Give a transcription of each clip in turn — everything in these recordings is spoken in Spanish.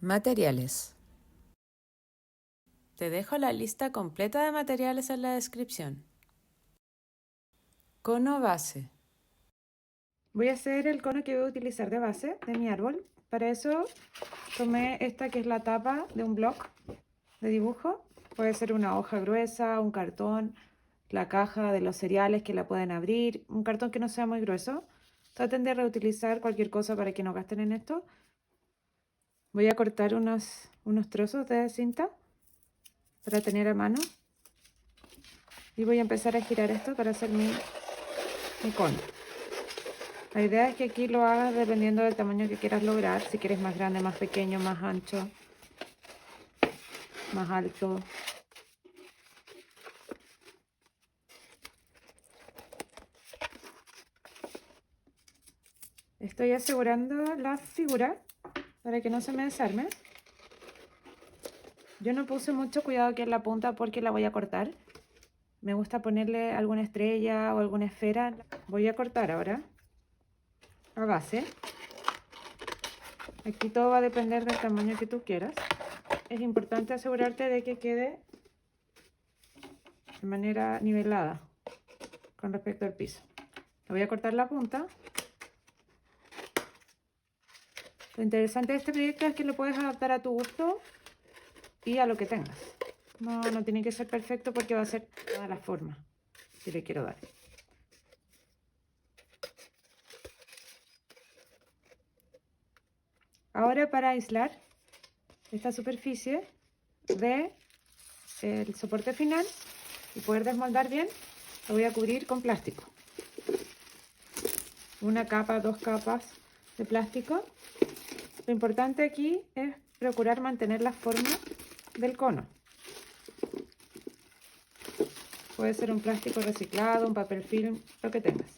Materiales. Te dejo la lista completa de materiales en la descripción. Cono base. Voy a hacer el cono que voy a utilizar de base de mi árbol. Para eso tomé esta que es la tapa de un bloc de dibujo. Puede ser una hoja gruesa, un cartón, la caja de los cereales que la pueden abrir, un cartón que no sea muy grueso. Traten de reutilizar cualquier cosa para que no gasten en esto. Voy a cortar unos trozos de cinta para tener a mano. Y voy a empezar a girar esto para hacer mi cono. La idea es que aquí lo hagas dependiendo del tamaño que quieras lograr. Si quieres más grande, más pequeño, más ancho, más alto. Estoy asegurando la figura para que no se me desarme. Yo no puse mucho cuidado aquí en la punta porque la voy a cortar. Me gusta ponerle alguna estrella o alguna esfera. Voy a cortar ahora la base. Aquí todo va a depender del tamaño que tú quieras. Es importante asegurarte de que quede de manera nivelada con respecto al piso. Le voy a cortar la punta. Lo interesante de este proyecto es que lo puedes adaptar a tu gusto y a lo que tengas. No tiene que ser perfecto porque va a ser todas las formas que le quiero dar. Ahora, para aislar esta superficie del soporte final y poder desmoldar bien, lo voy a cubrir con plástico. Una capa, 2 capas de plástico. Lo importante aquí es procurar mantener la forma del cono. Puede ser un plástico reciclado, un papel film, lo que tengas.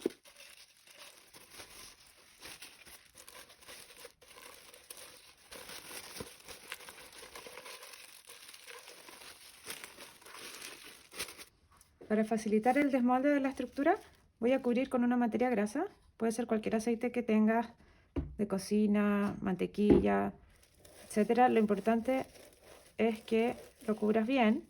Para facilitar el desmolde de la estructura, voy a cubrir con una materia grasa. Puede ser cualquier aceite que tengas de cocina, mantequilla, etcétera. Lo importante es que lo cubras bien.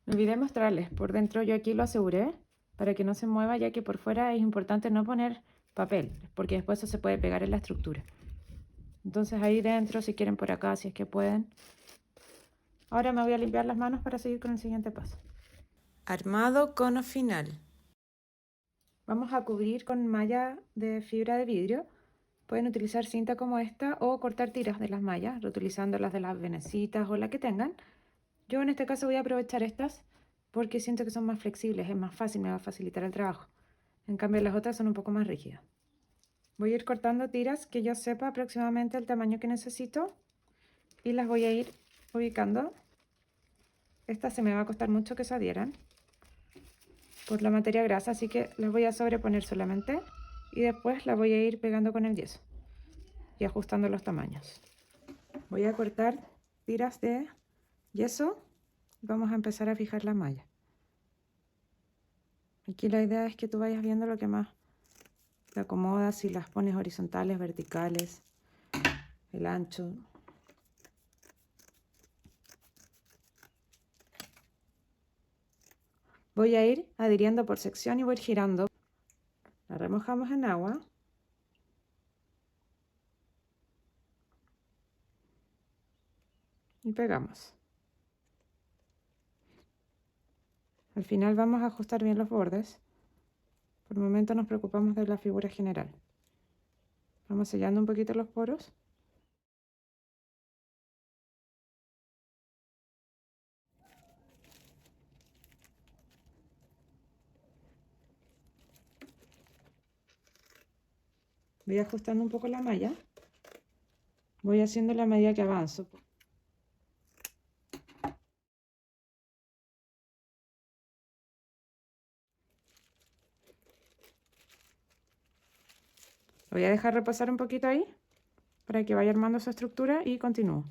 Me olvidé mostrarles, por dentro yo aquí lo aseguré para que no se mueva, ya que por fuera es importante no poner papel, porque después eso se puede pegar en la estructura. Entonces ahí dentro, si quieren por acá, si es que pueden. Ahora me voy a limpiar las manos para seguir con el siguiente paso. Armado cono final. Vamos a cubrir con malla de fibra de vidrio. Pueden utilizar cinta como esta o cortar tiras de las mallas, reutilizando las de las venecitas o la que tengan. Yo en este caso voy a aprovechar estas porque siento que son más flexibles, es más fácil, me va a facilitar el trabajo. En cambio las otras son un poco más rígidas. Voy a ir cortando tiras que yo sepa aproximadamente el tamaño que necesito y las voy a ir ubicando. Estas se me va a costar mucho que se adhieran por la materia grasa, así que las voy a sobreponer solamente y después las voy a ir pegando con el yeso y ajustando los tamaños. Voy a cortar tiras de yeso y vamos a empezar a fijar la malla. Aquí la idea es que tú vayas viendo lo que más te acomoda, si las pones horizontales, verticales, el ancho. Voy a ir adhiriendo por sección y voy a ir girando. La remojamos en agua. Y pegamos. Al final vamos a ajustar bien los bordes. Por el momento nos preocupamos de la figura general. Vamos sellando un poquito los poros. Voy ajustando un poco la malla. Voy haciendo la medida que avanzo. Lo voy a dejar repasar un poquito ahí para que vaya armando su estructura y continúo.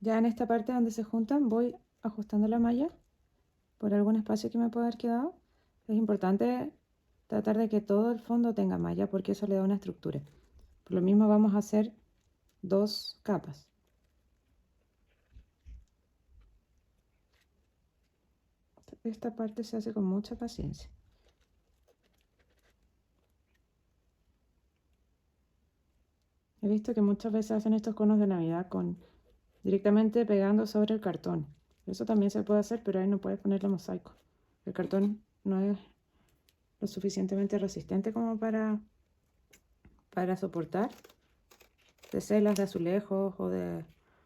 Ya en esta parte donde se juntan voy ajustando la malla por algún espacio que me pueda haber quedado. Es importante tratar de que todo el fondo tenga malla porque eso le da una estructura. Por lo mismo vamos a hacer 2 capas. Esta parte se hace con mucha paciencia. He visto que muchas veces hacen estos conos de Navidad directamente pegando sobre el cartón. Eso también se puede hacer, pero ahí no puedes ponerle mosaico. El cartón no es lo suficientemente resistente como para soportar teselas de azulejos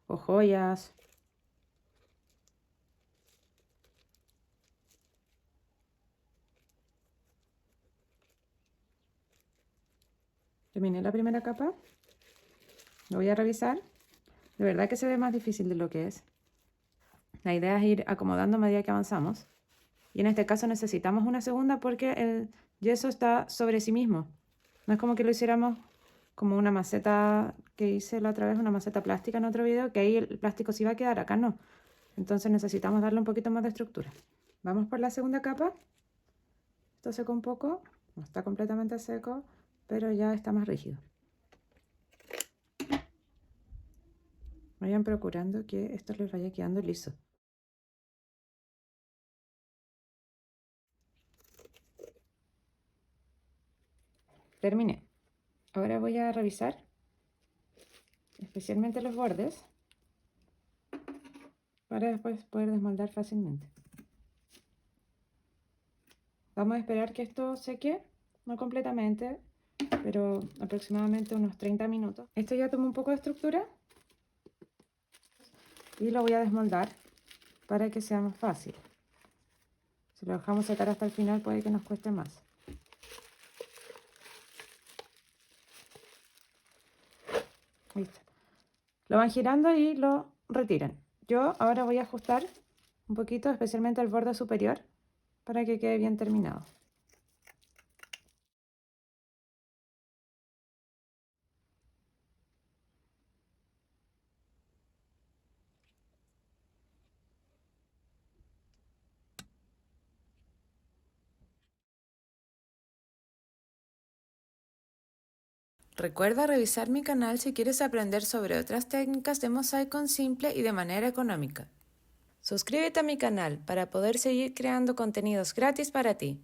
o joyas. Terminé la primera capa. Lo voy a revisar. De verdad que se ve más difícil de lo que es. La idea es ir acomodando a medida que avanzamos. Y en este caso necesitamos una segunda porque el yeso está sobre sí mismo. No es como que lo hiciéramos como una maceta que hice la otra vez, una maceta plástica en otro video, que ahí el plástico sí va a quedar, acá no. Entonces necesitamos darle un poquito más de estructura. Vamos por la segunda capa. Esto secó un poco, no está completamente seco, pero ya está más rígido. Vayan procurando que esto les vaya quedando liso. Terminé. Ahora voy a revisar especialmente los bordes para después poder desmoldar fácilmente. Vamos a esperar que esto seque, no completamente, pero aproximadamente unos 30 minutos. Esto ya tomó un poco de estructura y lo voy a desmoldar para que sea más fácil. Si lo dejamos secar hasta el final puede que nos cueste más. Listo. Lo van girando y lo retiran. Yo ahora voy a ajustar un poquito, especialmente el borde superior, para que quede bien terminado. Recuerda revisar mi canal si quieres aprender sobre otras técnicas de mosaico simple y de manera económica. Suscríbete a mi canal para poder seguir creando contenidos gratis para ti.